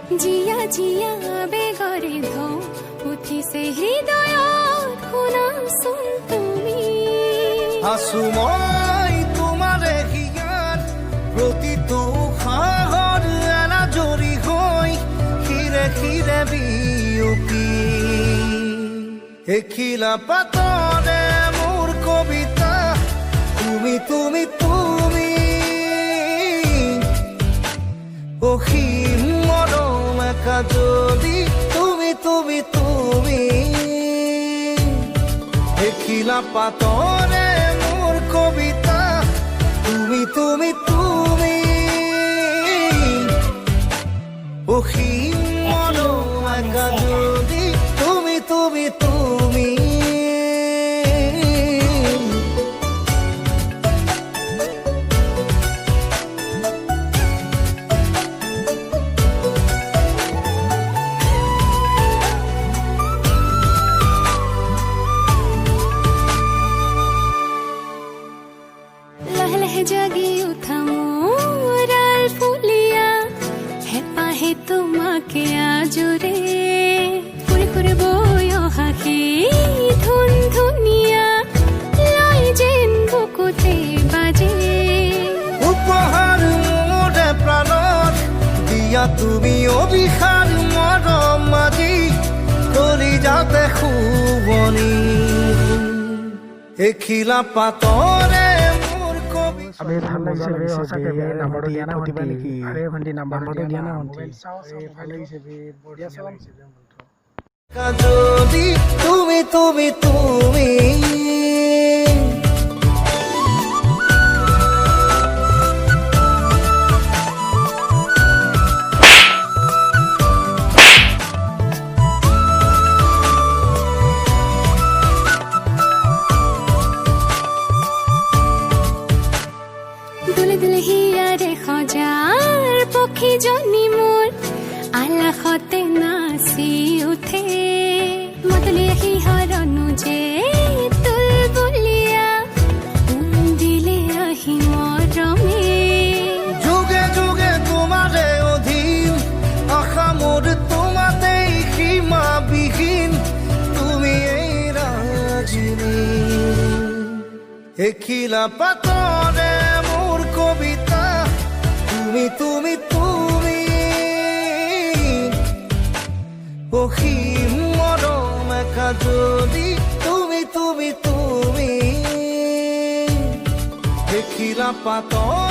জিয়া জিয়া বেগৰে ধৌ উঠিছে হৃদয়ত শুনাচোন তুমি আছো মই তোমাৰে হিয়াত প্ৰতিটো উশাহত এনাজৰি হৈ শিৰে শিৰে বিয়পি এখিলা পাতৰে মোৰ কবিতা তুমি তুমি তুমি অসীম মৰম একা যদি তুমি তুমি তুমি এখিলা পাতৰে মোৰ কবিতা তুমি তুমি তুমি অসীম মৰম একা যদি তুমি তুমি তুমি জাগি উঠা মোৰ ফুলিয়া হেঁপাহে তোমাকে আজৰে ফুৰি ফুৰি বৈ অহা সেই ধুন ধুনীয়া লৈ যেন বুকুতে বাজে উপহাৰ মোৰে প্ৰাণত দিয়া তুমি অভিশাপ মৰম আজি কৰি যাতে শুৱনি এখিলা পাতৰে আমি ভাল লাগিছে বে সঁচাকে বে নাম্বাৰটো দিয়া না দিবা নেকি আৰে ভণ্টি নাম্বাৰটো দিয়া না ভণ্টি ভাল লাগিছে বে বঢ়িয়া লাগিছে বে মনটো যদি তুমি তুমি তুমি হিয়াৰে সজাৰ পক্ষীজনী মোৰ আলাসতে নাচি উঠে মতলীয়া সিহৰনো যে তুলবুলীয়া দিলে আহি মৰমে যুগে যুগে তোমাৰে অধীন আশা মোৰ তোমাতেই সীমাবিহীন তুমি এই ৰাজনী এখিলা পাতৰে মোৰ কবিতা তুমি তুমি তুমি অসীম মৰম একা যদি তুমি তুমি তুমি এখিলা পাতৰ